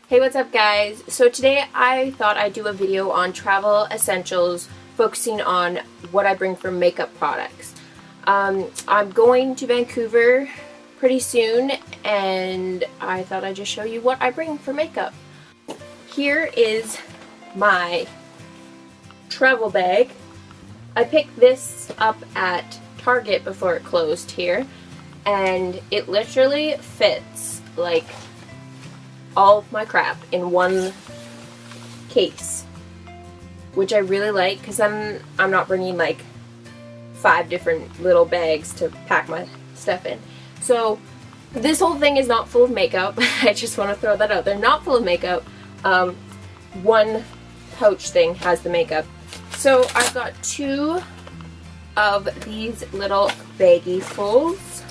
Hey, what's up guys? So today I thought I'd do a video on travel essentials focusing on what I bring for makeup products. I'm going to Vancouver pretty soon and I thought I'd just show you what I bring for makeup. Here is my travel bag. I picked this up at Target before it closed here and it literally fits like all of my crap in one case, which I really like because I'm not bringing like 5 different little bags to pack my stuff in. So this whole thing is not full of makeup. I just want to throw that out there. Not full of makeup. One pouch thing has the makeup. So I've got 2 of these little baggie fulls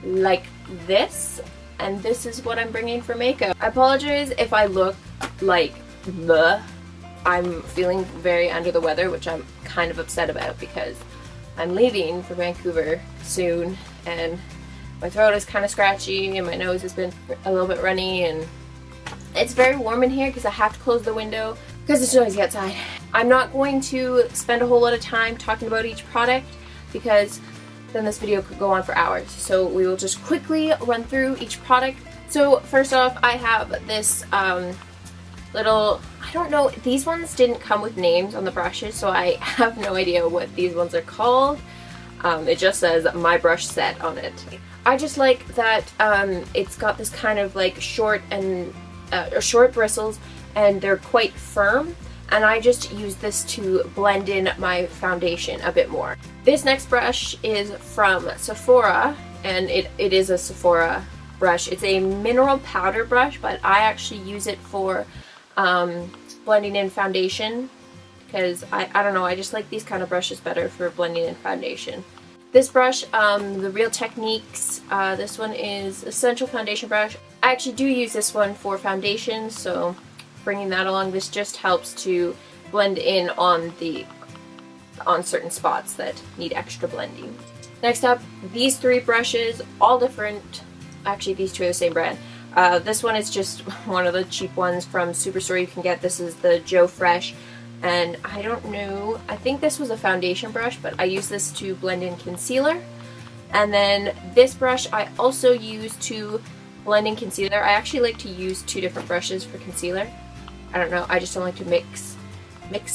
like this. And this is what I'm bringing for makeup. I apologize if I look like I'm feeling very under the weather, which I'm kind of upset about because I'm leaving for Vancouver soon and my throat is kind of scratchy and my nose has been a little bit runny and it's very warm in here because I have to close the window because it's noisy outside. I'm not going to spend a whole lot of time talking about each product because then this video could go on for hours. So we will just quickly run through each product. So first off, I have this little, I don't know, these ones didn't come with names on the brushes, so I have no idea what these ones are called. It just says my brush set on it. I just like that it's got this kind of like short bristles and they're quite firm. And I just use this to blend in my foundation a bit more. This next brush is from Sephora, and it is a Sephora brush. It's a mineral powder brush, but I actually use it for blending in foundation because I don't know, I just like these kind of brushes better for blending in foundation. This brush, the Real Techniques, this one is Essential Foundation Brush. I actually do use this one for foundation, so bringing that along, this just helps to blend in on certain spots that need extra blending. Next up, these 3 brushes, all different. Actually, these 2 are the same brand. This one is just one of the cheap ones from Superstore you can get. This is the Joe Fresh, and I don't know, I think this was a foundation brush, but I use this to blend in concealer. And then this brush I also use to blend in concealer. I actually like to use 2 different brushes for concealer. I don't know, I just don't like to mix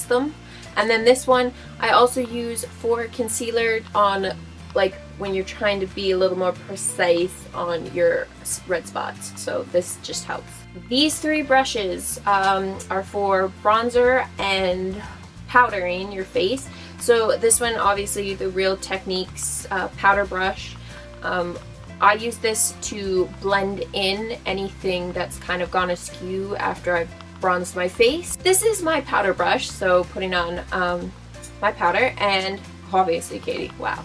them. And then this one I also use for concealer on like when you're trying to be a little more precise on your red spots. So this just helps. These 3 brushes are for bronzer and powdering your face. So this one, obviously the Real Techniques powder brush. I use this to blend in anything that's kind of gone askew after I've bronzed my face. This is my powder brush, so putting on my powder, and obviously Kaydee, wow.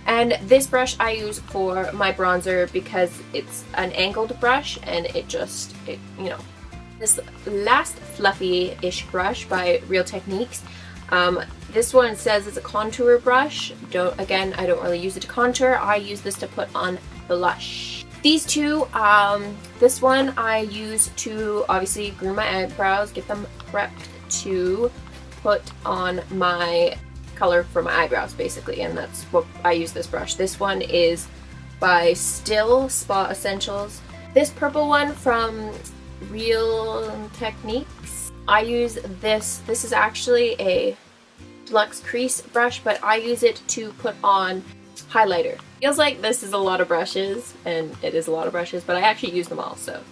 And this brush I use for my bronzer because it's an angled brush and it you know. This last fluffy-ish brush by Real Techniques, this one says it's a contour brush. Again, I don't really use it to contour. I use this to put on blush. These 2, this one I use to obviously groom my eyebrows, get them prepped to put on my color for my eyebrows basically, and that's what I use this brush. This one is by Still Spa Essentials. This purple one from Real Techniques, I use this. This is actually a deluxe crease brush, but I use it to put on highlighter. Feels like this is a lot of brushes, and it is a lot of brushes, but I actually use them all, so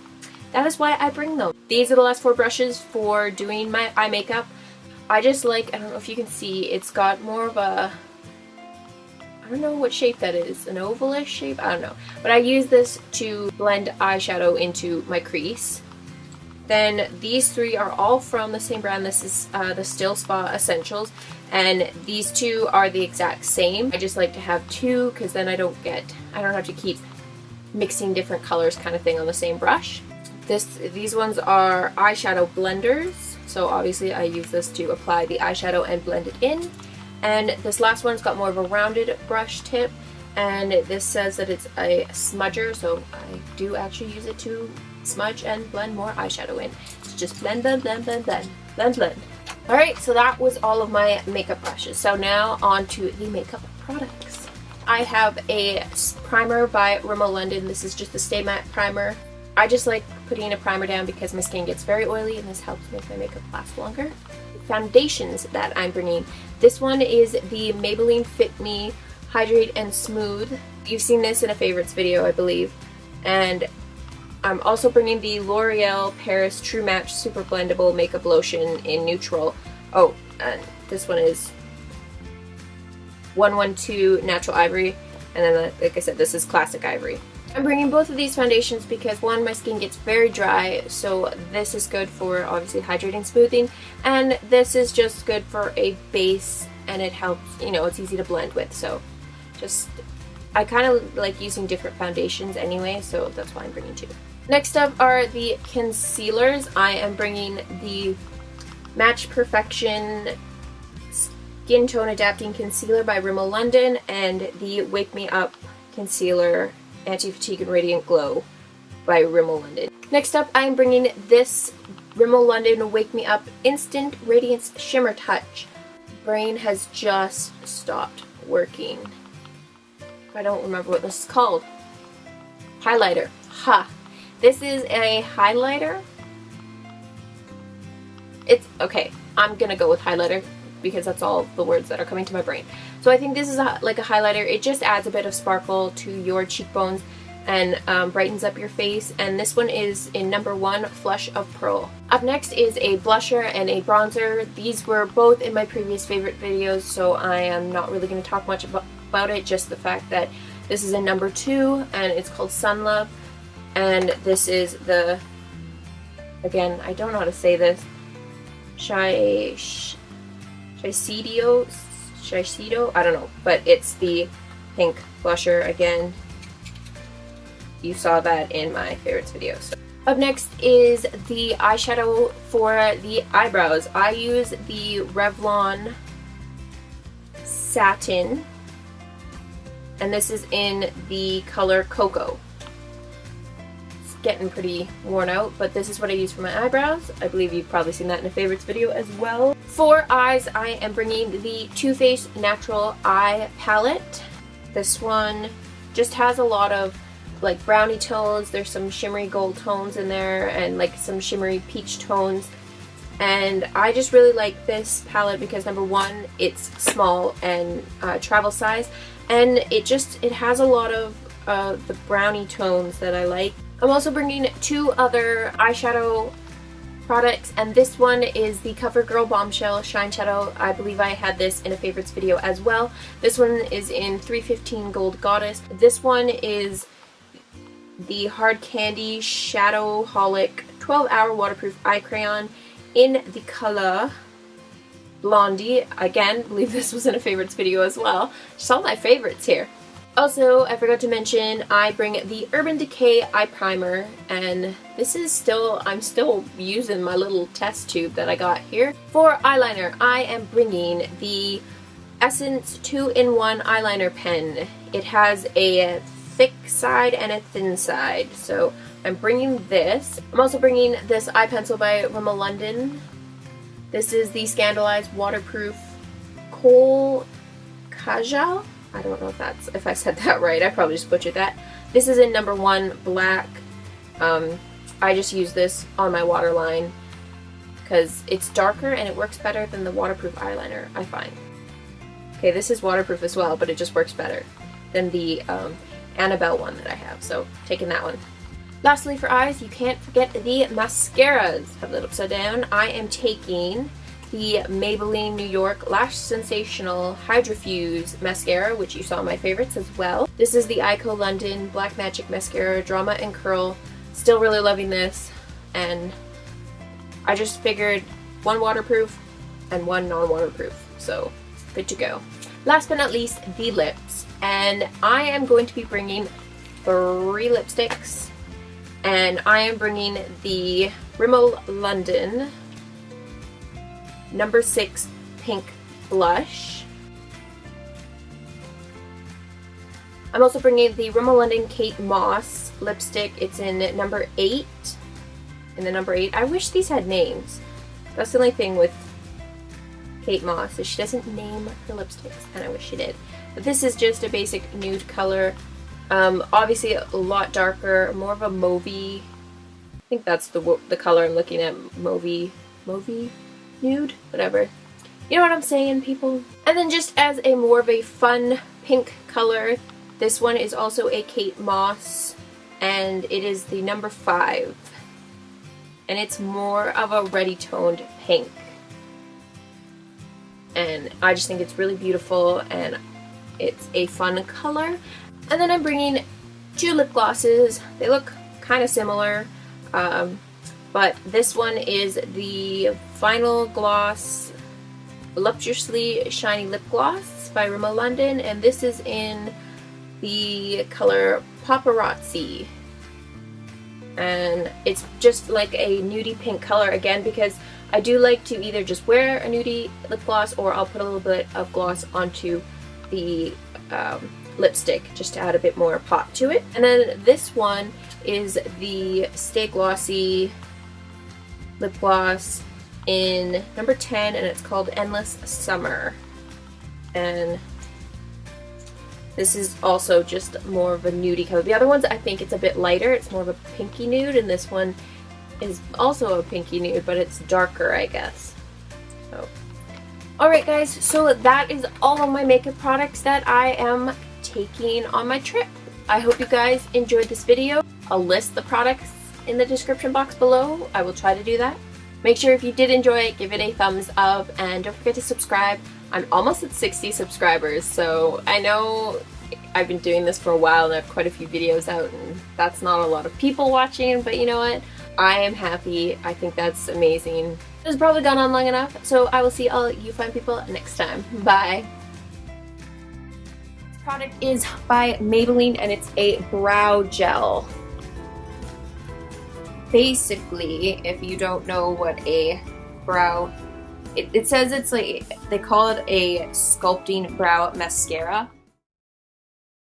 that is why I bring them. These are the last 4 brushes for doing my eye makeup. I just like, I don't know if you can see, it's got more of a, I don't know what shape that is, an ovalish shape, I don't know. But I use this to blend eyeshadow into my crease. Then these 3 are all from the same brand. This is the Still Spa Essentials, and these 2 are the exact same. I just like to have 2 because then I don't have to keep mixing different colors kind of thing on the same brush. These ones are eyeshadow blenders, so obviously I use this to apply the eyeshadow and blend it in. And this last one's got more of a rounded brush tip, and this says that it's a smudger, so I do actually use it to smudge and blend more eyeshadow in. So just blend, blend, blend, blend, blend, blend, blend. Alright, so that was all of my makeup brushes. So now on to the makeup products. I have a primer by Rimmel London. This is just a Stay Matte primer. I just like putting a primer down because my skin gets very oily and this helps make my makeup last longer. Foundations that I'm bringing. This one is the Maybelline Fit Me Hydrate and Smooth. You've seen this in a favorites video, I believe. And I'm also bringing the L'Oreal Paris True Match Super Blendable Makeup Lotion in Neutral. Oh, and this one is 112 Natural Ivory. And then, like I said, this is Classic Ivory. I'm bringing both of these foundations because one, my skin gets very dry, so this is good for obviously hydrating, smoothing, and this is just good for a base, and it helps, you know, it's easy to blend with. So just, I kind of like using different foundations anyway, so that's why I'm bringing two. Next up are the concealers. I am bringing the Match Perfection Skin Tone Adapting Concealer by Rimmel London and the Wake Me Up Concealer Anti-Fatigue and Radiant Glow by Rimmel London. Next up, I'm bringing this Rimmel London Wake Me Up Instant Radiance Shimmer Touch. Brain has just stopped working. I don't remember what this is called. Highlighter. Ha! This is a highlighter. It's okay. I'm gonna go with highlighter because that's all the words that are coming to my brain. So I think this is like a highlighter. It just adds a bit of sparkle to your cheekbones and brightens up your face. And this one is in number 1, Flush of Pearl. Up next is a blusher and a bronzer. These were both in my previous favorite videos, so I am not really going to talk much about it, just the fact that this is in number 2 and it's called Sun Love. And this is the, again, I don't know how to say this, Shiseido, I don't know, but it's the pink blusher again. You saw that in my favorites video. So. Up next is the eyeshadow for the eyebrows. I use the Revlon Satin, and this is in the color Cocoa. Getting pretty worn out, but this is what I use for my eyebrows. I believe you've probably seen that in a favorites video as well. For eyes, I am bringing the Too Faced Natural Eye Palette. This one just has a lot of like brownie tones. There's some shimmery gold tones in there and like some shimmery peach tones. And I just really like this palette because number 1, it's small and travel size, and it has a lot of the brownie tones that I like. I'm also bringing 2 other eyeshadow products, and this one is the CoverGirl Bombshell Shine Shadow. I believe I had this in a favorites video as well. This one is in 315 Gold Goddess. This one is the Hard Candy Shadowholic 12-Hour Waterproof Eye Crayon in the color Blondie. Again, I believe this was in a favorites video as well. Just all my favorites here. Also, I forgot to mention, I bring the Urban Decay Eye Primer, and this is I'm still using my little test tube that I got here. For eyeliner, I am bringing the Essence 2-in-1 eyeliner pen. It has a thick side and a thin side, so I'm bringing this. I'm also bringing this eye pencil by Rimmel London. This is the Scandalized Waterproof Kohl Kajal. I don't know if I said that right. I probably just butchered that. This is in number 1, black. I just use this on my waterline because it's darker and it works better than the waterproof eyeliner, I find. Okay, this is waterproof as well, but it just works better than the Annabelle one that I have, so taking that one. Lastly, for eyes, you can't forget the mascaras. Have that upside down. I am taking the Maybelline New York Lash Sensational Hydrofuse Mascara, which you saw in my favorites as well. This is the Ico London Black Magic Mascara Drama and Curl. Still really loving this, and I just figured 1 waterproof and 1 non-waterproof, so good to go. Last but not least, the lips, and I am going to be bringing 3 lipsticks, and I am bringing the Rimmel London number 6 Pink Blush. I'm also bringing the Rimmel London Kate Moss lipstick. It's in number 8. In the number 8. I wish these had names. That's the only thing with Kate Moss, is she doesn't name her lipsticks, and I wish she did. But this is just a basic nude color. Obviously a lot darker, more of a mauvey. I think that's the color I'm looking at. Mauvey nude, whatever. You know what I'm saying, people? And then just as a more of a fun pink color, this one is also a Kate Moss, and it is the number 5. And it's more of a ready toned pink. And I just think it's really beautiful, and it's a fun color. And then I'm bringing 2 lip glosses. They look kind of similar, but this one is the Final Gloss Voluptuously Shiny Lip Gloss by Rimmel London, and this is in the color Paparazzi. And it's just like a nudie pink color again, because I do like to either just wear a nudie lip gloss, or I'll put a little bit of gloss onto the lipstick just to add a bit more pop to it. And then this one is the Stay Glossy lip gloss in number 10, and it's called Endless Summer. And this is also just more of a nudie color. The other ones, I think it's a bit lighter. It's more of a pinky nude, and this one is also a pinky nude, but it's darker, I guess. So, alright guys, so that is all of my makeup products that I am taking on my trip. I hope you guys enjoyed this video. I'll list the products in the description box below. I will try to do that. Make sure if you did enjoy it, give it a thumbs up, and don't forget to subscribe. I'm almost at 60 subscribers, so I know I've been doing this for a while and I have quite a few videos out, and that's not a lot of people watching, but you know what? I am happy. I think that's amazing. It's probably gone on long enough, so I will see all you fine people next time. Bye. This product is by Maybelline, and it's a brow gel. Basically, if you don't know what a brow, it says it's like, they call it a sculpting brow mascara.